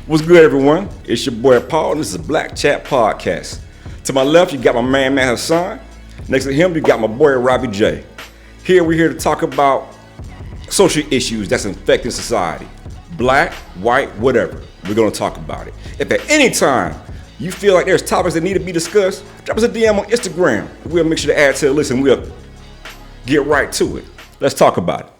What's good, everyone? It's your boy Paul, and this is Black Chat Podcast. To my left, you got my man Hassan. Next to him, you got my boy Robbie J. Here, we're here to talk about social issues that's infecting society. Black, white, whatever. We're going to talk about it. If at any time you feel like there's topics that need to be discussed, drop us a DM on Instagram. We'll make sure to add to the list and we'll get right to it. Let's talk about it.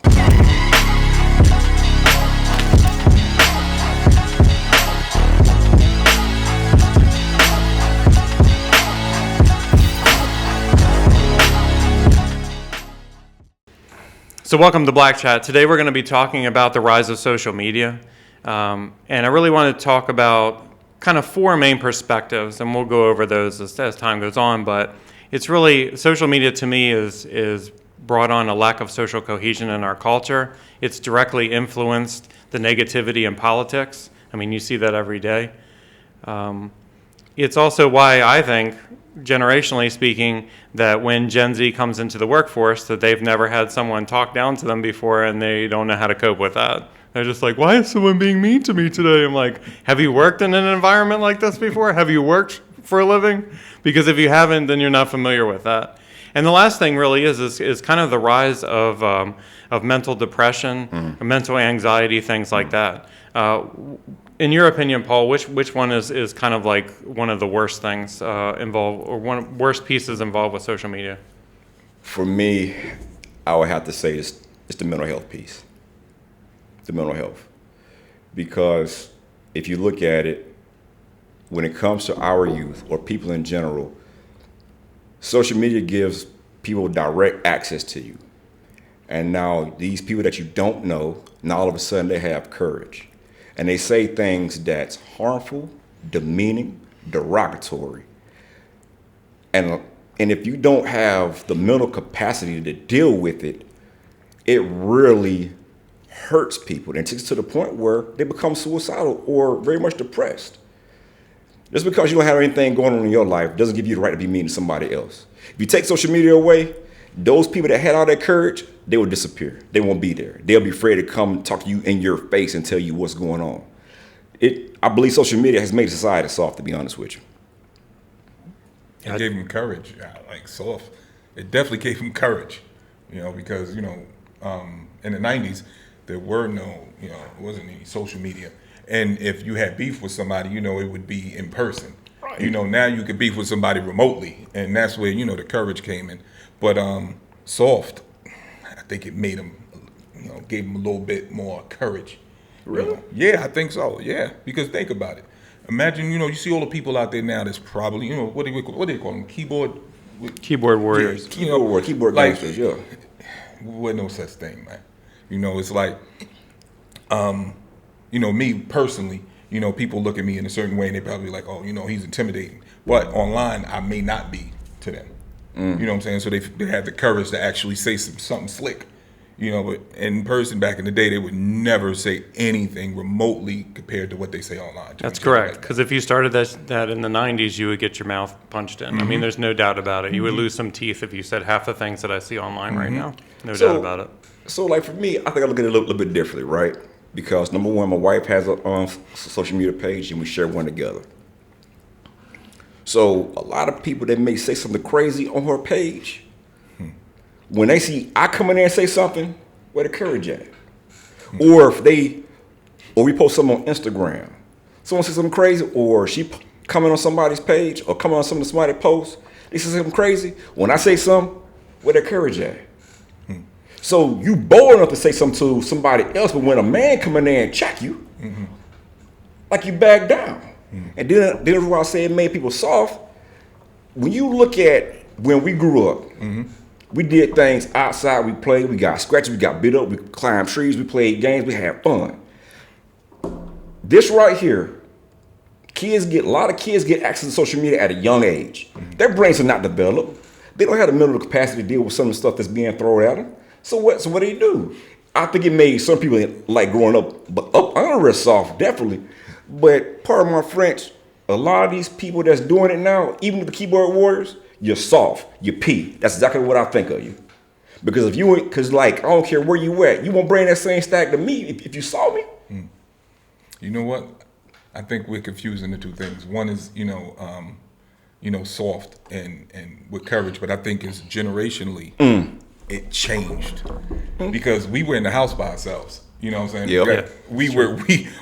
So welcome to Black Chat. Today we're going to be talking about the rise of social media. And I really want to talk about kind of four main perspectives, and we'll go over those as time goes on. But it's really, social media to me is brought on a lack of social cohesion in our culture. It's directly influenced the negativity in politics. I mean, you see that every day. It's also why I think, generationally speaking, that when Gen Z comes into the workforce, that they've never had someone talk down to them before and they don't know how to cope with that. They're just like, why is someone being mean to me today? I'm like, have you worked in an environment like this before? Have you worked for a living? Because if you haven't, then you're not familiar with that. And the last thing really is kind of the rise of mental depression, mental anxiety, things like that. In your opinion, Paul, which one is kind of like one of the worst things involved, or one of the worst pieces involved with social media? For me, I would have to say it's the mental health piece. The mental health. Because if you look at it, when it comes to our youth or people in general, social media gives people direct access to you. And now these people that you don't know, now all of a sudden they have courage. And they say things that's harmful, demeaning, derogatory. And if you don't have the mental capacity to deal with it, it really hurts people. And it takes to the point where they become suicidal or very much depressed. Just because you don't have anything going on in your life doesn't give you the right to be mean to somebody else. If you take social media away, those people that had all that courage, they will disappear. They won't be there. They'll be afraid to come talk to you in your face and tell you what's going on. I believe social media has made society soft, to be honest with you. It gave them courage, like soft. It definitely gave them courage, because, in the 90s, there were no, it wasn't any social media. And if you had beef with somebody, it would be in person. Right. Now you can beef with somebody remotely, and that's where, the courage came in. But soft, I think it made them, gave them a little bit more courage. Really? Yeah, I think so. Yeah, because think about it. Imagine, you see all the people out there now that's probably, what do they call them? Keyboard warriors. Yeah, keyboard gangsters, yeah. With no such thing, man. It's like, me personally, people look at me in a certain way and they probably like, oh, he's intimidating. But online, I may not be to them. You know what I'm saying? So they have the courage to actually say something slick. But in person back in the day, they would never say anything remotely compared to what they say online. That's correct. Because if you started that in the 90s, you would get your mouth punched in. I mean, there's no doubt about it. You would lose some teeth if you said half the things that I see online right now. No doubt about it. So, like for me, I think I look at it a little bit differently, right? Because number one, my wife has a social media page and we share one together. So a lot of people that may say something crazy on her page, when they see I come in there and say something, where the courage at? Or if we post something on Instagram, someone says something crazy, or she comment on somebody's page, or comment on something somebody posts, they say something crazy. When I say something, where the courage at? So you bold enough to say something to somebody else, but when a man come in there and check you, like you back down. And then that's why I say it made people soft. When you look at when we grew up, we did things outside. We played, we got scratches, we got beat up, we climbed trees, we played games, we had fun. This right here, a lot of kids get access to social media at a young age. Their brains are not developed. They don't have the mental capacity to deal with some of the stuff that's being thrown at them. So what do they do? I think it made some people like growing up under soft, definitely. But pardon my French, a lot of these people that's doing it now, even with the keyboard warriors, you're soft, you pee. That's exactly what I think of you. Because I don't care where you at, you won't bring that same stack to me if you saw me. You know what? I think we're confusing the two things. One is, soft and with courage, but I think it's generationally it changed because we were in the house by ourselves. You know what I'm saying? Yep. Yeah.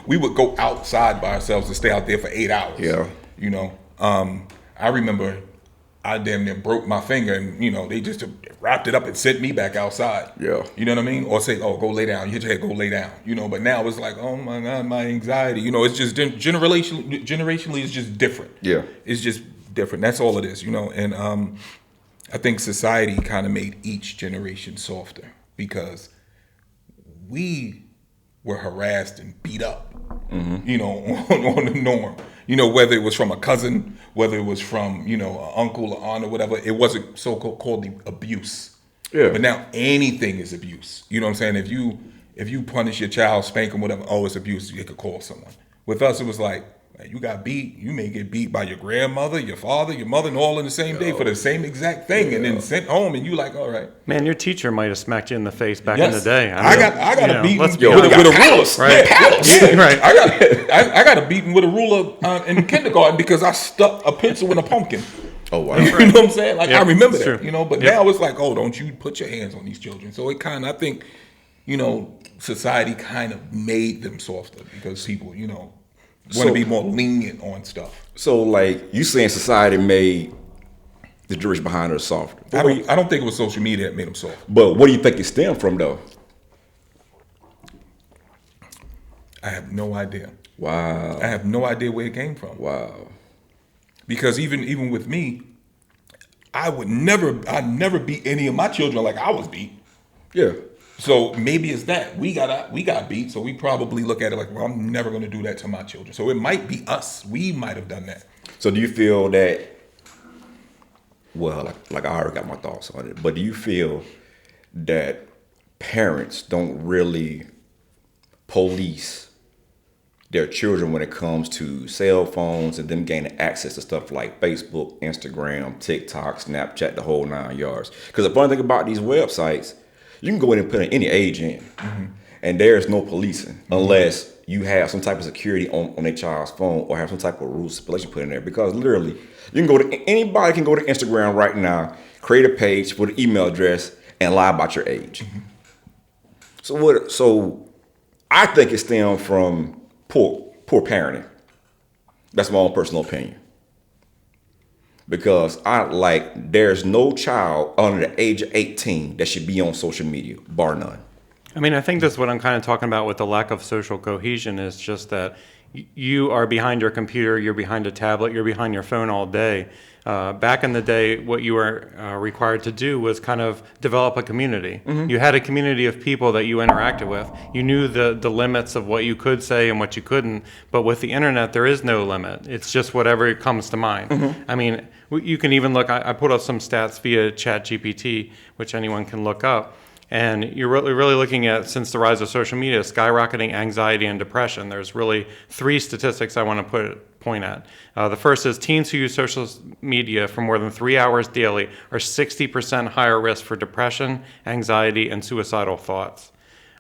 We would go outside by ourselves and stay out there for 8 hours. Yeah. I remember I damn near broke my finger, and they just wrapped it up and sent me back outside. Yeah. You know what I mean? Or say, "Oh, go lay down. You hit your head, go lay down." But now it's like, "Oh my God, my anxiety." It's just generationally, it's just different. Yeah. It's just different. That's all it is. And I think society kind of made each generation softer because we were harassed and beat up, on the norm. Whether it was from a cousin, whether it was from, an uncle or aunt or whatever, it wasn't so-called the abuse. Yeah. But now anything is abuse. You know what I'm saying? If you punish your child, spank them, whatever, it's abuse, you could call someone. With us, it was like, you got beat, you may get beat by your grandmother, your father, your mother, and all in the same day for the same exact thing, and then sent home, and you like, all right. Man, your teacher might have smacked you in the face back in the day. I got a beating let's with be a honest. ruler. Right. Yeah, Right. I got a beating with a ruler in kindergarten because I stuck a pencil in a pumpkin. Oh, wow. You know what I'm saying? Like, Yep, I remember it's that, true. but now it's like, don't you put your hands on these children. So it kind of, I think, society kind of made them softer because people, want to be more lenient on stuff. So, like, you saying society made the generation behind us softer. I don't think it was social media that made them soft. But what do you think it stemmed from, though? I have no idea. Wow. I have no idea where it came from. Wow. Because even with me, I'd never beat any of my children like I was beat. Yeah. So maybe it's that we got beat. So we probably look at it like, well, I'm never going to do that to my children. So it might be us. We might have done that. So do you feel that? Well, like I already got my thoughts on it, but do you feel that parents don't really police their children when it comes to cell phones and them gaining access to stuff like Facebook, Instagram, TikTok, Snapchat, the whole 9 yards? Because the funny thing about these websites, you can go in and put any age in, and there's no policing unless you have some type of security on a child's phone or have some type of rules stipulation put in there. Because literally, anybody can go to Instagram right now, create a page with an email address, and lie about your age. So I think it stems from poor parenting. That's my own personal opinion. Because there's no child under the age of 18 that should be on social media, bar none. I mean, I think that's what I'm kind of talking about with the lack of social cohesion is just that you are behind your computer, you're behind a tablet, you're behind your phone all day. Back in the day, what you were required to do was kind of develop a community. You had a community of people that you interacted with. You knew the limits of what you could say and what you couldn't. But with the internet, there is no limit. It's just whatever comes to mind. I mean, you can even look, I put up some stats via ChatGPT, which anyone can look up. And you're really looking at, since the rise of social media, skyrocketing anxiety and depression. There's really 3 statistics I want to point at. The first is teens who use social media for more than 3 hours daily are 60% higher risk for depression, anxiety, and suicidal thoughts.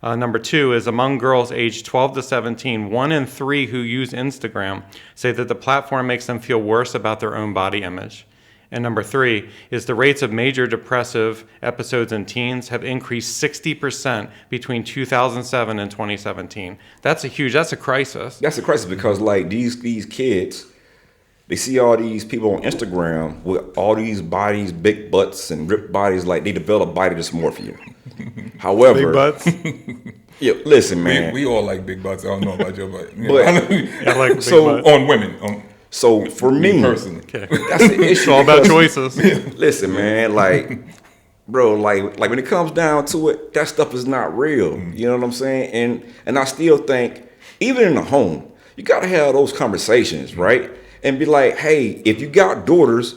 Number 2 is among girls aged 12 to 17, 1 in 3 who use Instagram say that the platform makes them feel worse about their own body image. And number 3 is the rates of major depressive episodes in teens have increased 60% between 2007 and 2017. That's a crisis. That's a crisis because these kids, they see all these people on Instagram with all these bodies, big butts and ripped bodies, like they develop body dysmorphia. However, Big butts. Yeah, listen, man. We all like big butts. I don't know about your butt. I like big So- butts. On women. So for me, personally. Okay. that's the issue. It's all about choices. Listen, man, bro, when it comes down to it, that stuff is not real. You know what I'm saying? And I still think, even in the home, you gotta have those conversations, right? And be like, hey, if you got daughters,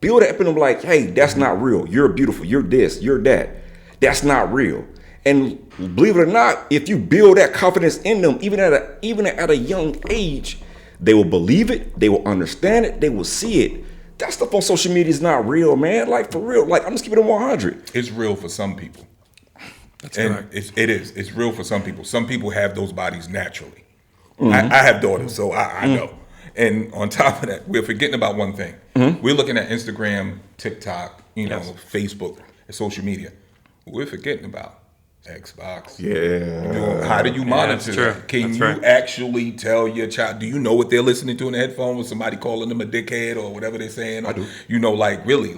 build up in them like, hey, that's not real. You're beautiful. You're this. You're that. That's not real. And believe it or not, if you build that confidence in them, even at a young age, they will believe it, they will understand it, they will see it. That stuff on social media is not real, man. Like, for real. Like, I'm just keeping it 100. It's real for some people. That's And correct. it is. It's real for some people. Some people have those bodies naturally. I have daughters, so I know. And on top of that, we're forgetting about one thing. We're looking at Instagram, TikTok, Yes. Facebook, and social media. We're forgetting about Xbox. Yeah. How do you monitor that's true. that? Can That's you right. actually tell your child? Do you know what they're listening to in the headphone with somebody calling them a dickhead or whatever they're saying? Or, I do. Really,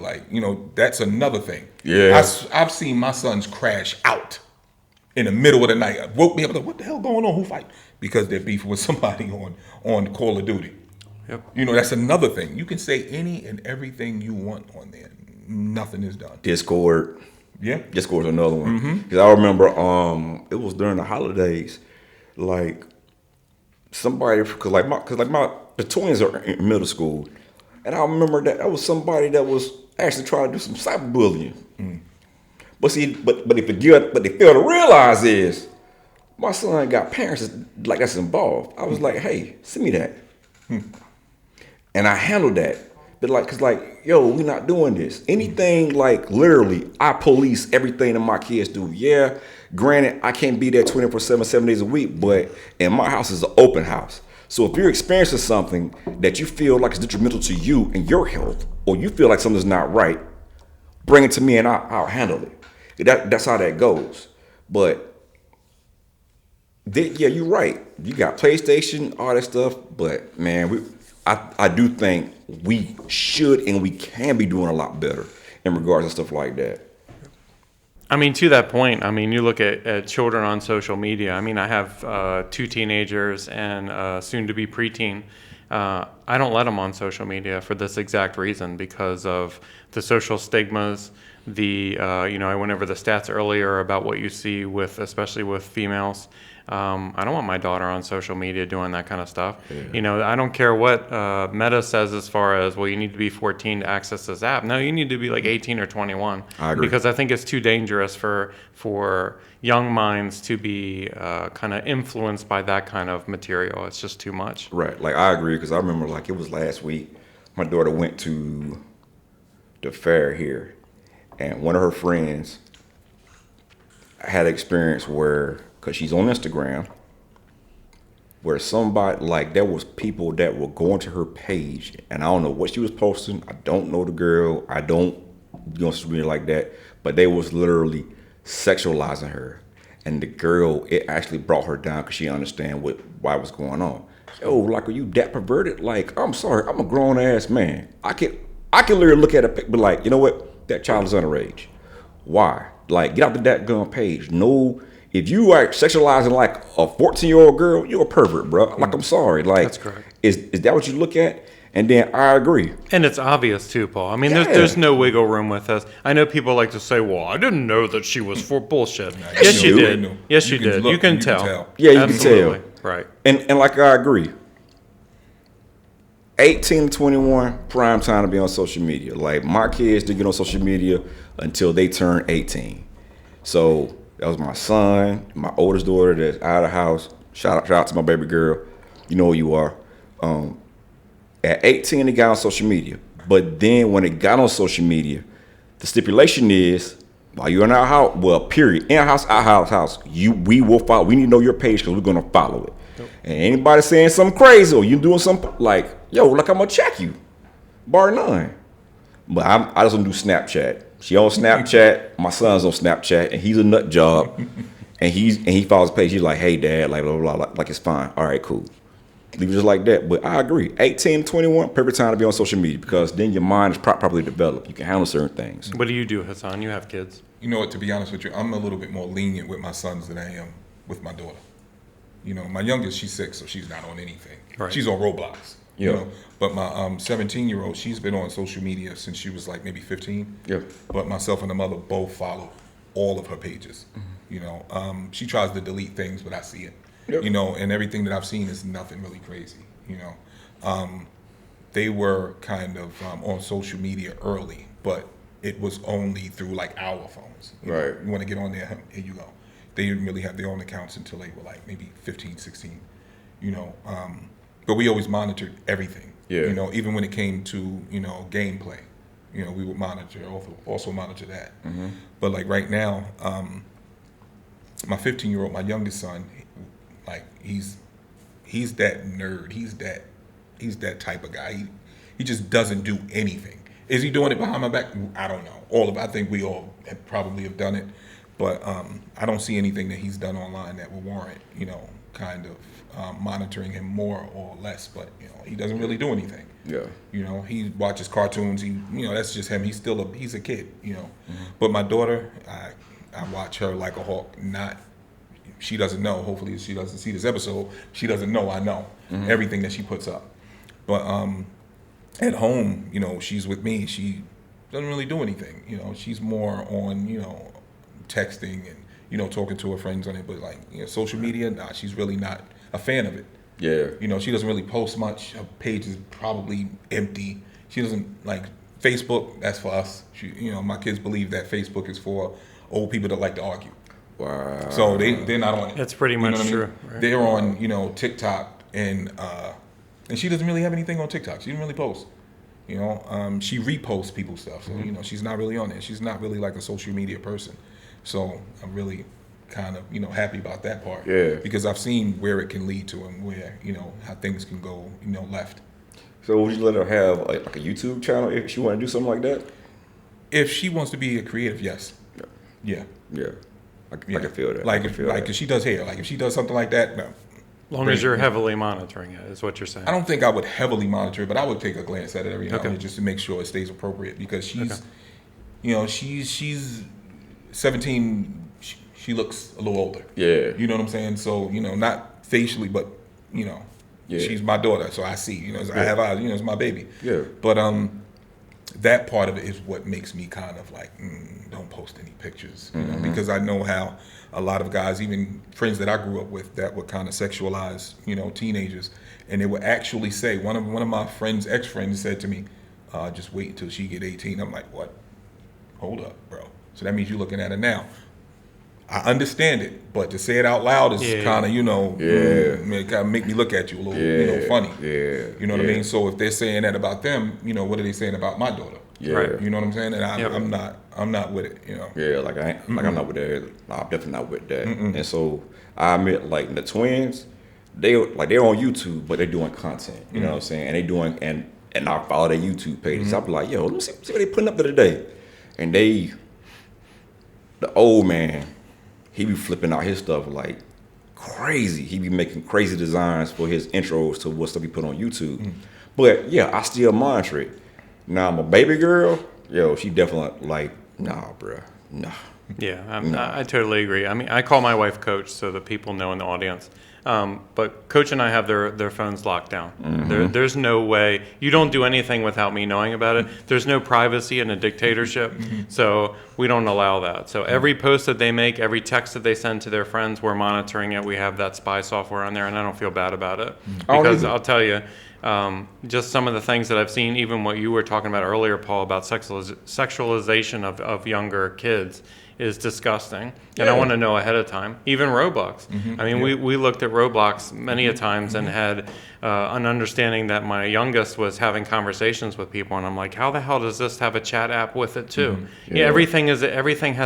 that's another thing. Yeah. I've seen my sons crash out in the middle of the night. I woke me up like, what the hell going on? Who fight? Because they're beefing with somebody on Call of Duty. Yep. That's another thing. You can say any and everything you want on there. Nothing is done. Discord. Yeah. Discord's another one. Because I remember it was during the holidays, like somebody, the twins are in middle school, and I remember that was somebody that was actually trying to do some cyberbullying. But see, but they fail to realize is my son got parents that's involved. I was like, hey, send me that, and I handled that. But yo, we're not doing this. Anything literally, I police everything that my kids do. Yeah, granted, I can't be there 24/7, 7 days a week, but in my house is an open house. So if you're experiencing something that you feel like is detrimental to you and your health, or you feel like something's not right, bring it to me and I'll handle it. That's how that goes. But yeah, you're right. You got PlayStation, all that stuff, but man, I do think we should and we can be doing a lot better in regards to stuff like that. I mean, to that point, you look at children on social media. I have 2 teenagers and soon to be preteen. I don't let them on social media for this exact reason, because of the social stigmas. I went over the stats earlier about what you see especially with females. I don't want my daughter on social media doing that kind of stuff. Yeah. I don't care what Meta says as far as, well, you need to be 14 to access this app. No, you need to be like 18 or 21. I agree. Because I think it's too dangerous for young minds to be kind of influenced by that kind of material. It's just too much. Right. I agree, because I remember it was last week. My daughter went to the fair here, and one of her friends had an experience where, because she's on Instagram, where somebody, there was people that were going to her page, and I don't know what she was posting. I don't know the girl. I don't really like that, but they was literally sexualizing her. And the girl, it actually brought her down because she understand why was going on. Yo, are you that perverted? I'm sorry, I'm a grown ass man. I can literally look at a pic, but you know what? That child is underage. Why? Get out the that gun page. No. If you are sexualizing a 14-year-old girl, you're a pervert, bro. I'm sorry. That's correct. Is that what you look at? And then I agree. And it's obvious too, Paul. There's no wiggle room with this. I know people like to say, well, I didn't know that she was for bullshit. Yes, you did. Yes, you did. You can tell. Yeah, you Absolutely. can tell. Right. And I agree. 18 to 21, prime time to be on social media. My kids didn't get on social media until they turned 18. So that was my son, my oldest daughter that's out of the house. Shout out to my baby girl. You know who you are. At 18, they got on social media. But then when it got on social media, the stipulation is, while you're in our house, period, in our house, our house, we will follow. We need to know your page because we're going to follow it. Yep. And anybody saying something crazy or you doing something I'm going to check you. Bar none. But I just don't do Snapchat. She on Snapchat. My son's on Snapchat, and he's a nut job. and he follows the page. He's like, hey, Dad, blah, blah, blah. It's fine. All right, cool. Leave it just like that. But I agree. 18, 21, perfect time to be on social media, because then your mind is properly developed. You can handle certain things. What do you do, Hassan? You have kids. You know what, to be honest with you, I'm a little bit more lenient with my sons than I am with my daughter. My youngest, she's 6, so she's not on anything. Right. She's on Roblox. Yeah. But my 17-year-old, she's been on social media since she was maybe 15. Yeah. But myself and the mother both follow all of her pages. Mm-hmm. She tries to delete things, but I see it. Yep. And everything that I've seen is nothing really crazy. They were kind of on social media early, but it was only through our phones. Right. You want to get on there, here you go. They didn't really have their own accounts until they were also 15, 16. But we always monitored everything. Yeah. Even when it came to, gameplay, we would also monitor that. Mm-hmm. But right now, my 15-year-old, my youngest son, he's that nerd. He's that type of guy. He just doesn't do anything. Is he doing it behind my back? I don't know. I think we all probably have done it, but I don't see anything that he's done online that would warrant, kind of monitoring him more or less. But he doesn't really do anything. Yeah. He watches cartoons. That's just him. He's a kid. But my daughter, I watch her like a hawk. She doesn't know. Hopefully, she doesn't see this episode. She doesn't know. I know everything that she puts up. But at home, she's with me. She doesn't really do anything. She's more on, texting and, talking to her friends on it. But social media, nah, she's really not a fan of it. Yeah. She doesn't really post much. Her page is probably empty. She doesn't like Facebook. That's for us. My kids believe that Facebook is for old people that like to argue. Wow. So they're not on it. That's pretty much true. Right? They're on, TikTok and she doesn't really have anything on TikTok. She doesn't really post. She reposts people's stuff. So, she's not really on there. She's not really like a social media person. So I'm really kind of, happy about that part. Yeah. Because I've seen where it can lead to and where, how things can go, left. So would you let her have like a YouTube channel if she want to do something like that? If she wants to be a creative, yes. Yeah. Yeah. I can feel that. If she does hair, if she does something like that, no. As long as you're heavily monitoring it, is what you're saying. I don't think I would heavily monitor it, but I would take a glance at it every now and Okay. then just to make sure it stays appropriate because she's 17. She looks a little older. Yeah. You know what I'm saying? So not facially, but Yeah. she's my daughter, so I see. I have eyes. It's my baby. Yeah. But that part of it is what makes me kind of like don't post any pictures, because I know how a lot of guys, even friends that I grew up with, that would kind of sexualize, teenagers, and they would actually say one of my friends' ex-friends said to me, "Just wait until she get 18." I'm like, "What? Hold up, bro." So that means you're looking at her now. I understand it, but to say it out loud is kind of, kind of make me look at you a little, funny. Yeah. You know what I mean? So if they're saying that about them, what are they saying about my daughter? Yeah. Right. You know what I'm saying? And I'm not with it. Yeah, I'm not with that. No, I'm definitely not with that. And so I admit, like the twins, they're on YouTube, but they're doing content. You know what I'm saying? And they doing and I follow their YouTube pages. I'll be like, yo, let me see what they putting up there today. And the old man, he be flipping out his stuff like crazy. He be making crazy designs for his intros to what stuff he put on YouTube. But yeah, I still monitor it. Now my baby girl, she definitely like, nah, bruh, nah. Yeah, I totally agree. I mean, I call my wife Coach so that people know in the audience. But Coach and I have their phones locked down. There's no way. You don't do anything without me knowing about it. There's no privacy in a dictatorship, so we don't allow that. So every post that they make, every text that they send to their friends, we're monitoring it. We have that spy software on there, and I don't feel bad about it. Because I'll tell you, just some of the things that I've seen, even what you were talking about earlier, Paul, about sexualization of younger kids is disgusting. And I want to know ahead of time. Even Roblox. I mean, we looked at Roblox many a times and had an understanding that my youngest was having conversations with people, and I'm like, how the hell does this have a chat app with it too? Yeah, everything has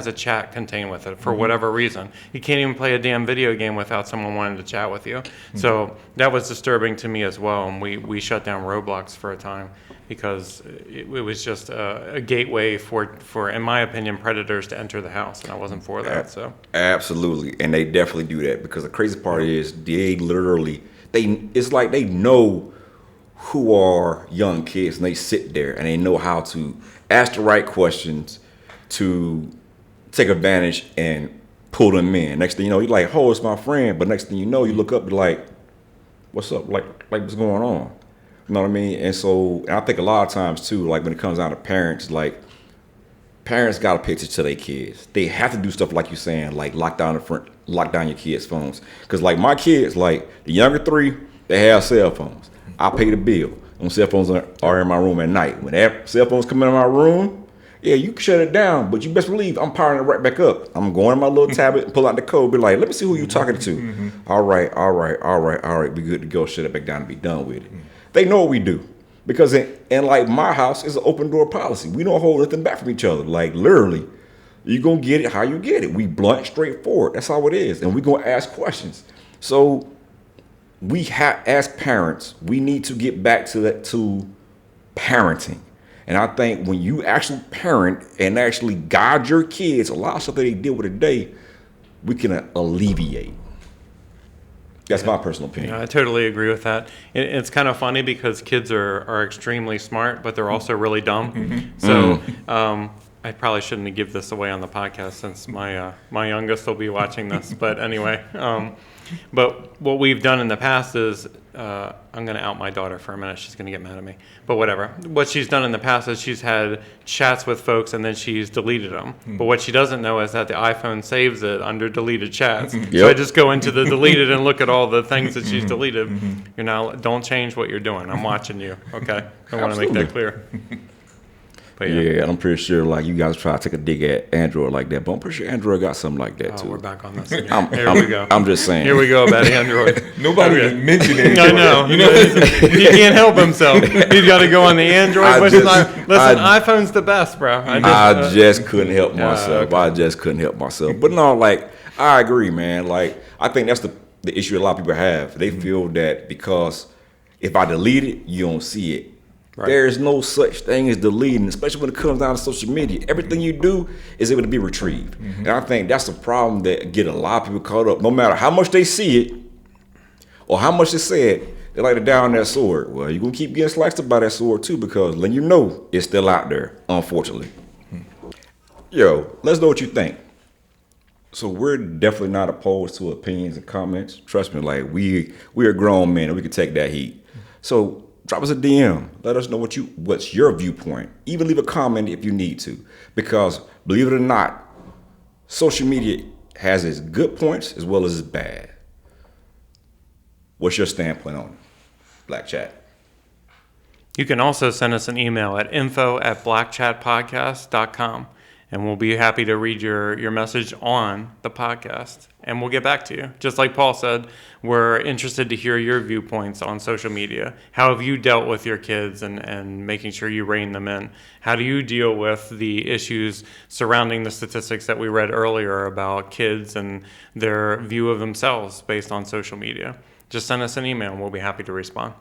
a chat contained with it for whatever reason. You can't even play a damn video game without someone wanting to chat with you. So that was disturbing to me as well, and we shut down Roblox for a time because it was just a gateway for, in my opinion, predators to enter the house, and I wasn't for that. So Absolutely, and they definitely do that because the crazy part is they literally it's like they know who are young kids and they sit there and they know how to ask the right questions to take advantage and pull them in. Next thing you know, you're like, "Oh, it's my friend," but next thing you know, you look up and like, "What's up? Like what's going on?" You know what I mean? And so, and I think a lot of times too, like when it comes down to parents, like parents got to pay attention to their kids. They have to do stuff like you're saying, like lock down your kids' phones. Because like my kids, like the younger three, they have cell phones. I pay the bill. When cell phones are in my room at night. When that cell phones come in my room, yeah, you can shut it down, but you best believe I'm powering it right back up. I'm going to my little tablet and pull out the code, be like, let me see who you talking to. All right, we good to go. Shut it back down and be done with it. They know what we do. Because in like my house, it's an open door policy. We don't hold nothing back from each other. Like literally, you gonna get it how you get it. We blunt, straightforward. That's how it is. And we gonna ask questions. So we have, as parents, we need to get back to that, to parenting. And I think when you actually parent and actually guide your kids, a lot of stuff that they deal with today, we can alleviate. That's my personal opinion. Yeah, I totally agree with that. It's kind of funny because kids are extremely smart, but they're also really dumb. So I probably shouldn't give this away on the podcast since my youngest will be watching this. But anyway, but what we've done in the past is, I'm going to out my daughter for a minute. She's going to get mad at me. But whatever. What she's done in the past is she's had chats with folks and then she's deleted them. But what she doesn't know is that the iPhone saves it under deleted chats. So I just go into the deleted and look at all the things that she's deleted. You're now, don't change what you're doing. I'm watching you. Okay? I want to make that clear. But yeah, I'm pretty sure like you guys try to take a dig at Android like that, but I'm pretty sure Android got something like that too. We're back on this again. Here we go. I'm just saying. Here we go about Android. Nobody even mentioned Android. I know. You know, He can't help himself. He's got to go on the Android. Listen, iPhone's the best, bro. I just couldn't help myself. Okay. I just couldn't help myself. But no, like I agree, man. Like I think that's the issue a lot of people have. They feel that because if I delete it, you don't see it. Right. There is no such thing as deleting, especially when it comes down to social media. Everything you do is able to be retrieved. And I think that's a problem that get a lot of people caught up. No matter how much they see it or how much they say it, they like to down that sword. Well, you're going to keep getting sliced up by that sword too because letting you know it's still out there, unfortunately. Yo, let's know what you think. So we're definitely not opposed to opinions and comments. Trust me, like we're grown men and we can take that heat. So drop us a DM. Let us know what's your viewpoint. Even leave a comment if you need to. Because believe it or not, social media has its good points as well as its bad. What's your standpoint on it, Black Chat? You can also send us an email at info@blackchatpodcast.com. And we'll be happy to read your message on the podcast. And we'll get back to you. Just like Paul said, we're interested to hear your viewpoints on social media. How have you dealt with your kids and making sure you rein them in? How do you deal with the issues surrounding the statistics that we read earlier about kids and their view of themselves based on social media? Just send us an email and we'll be happy to respond.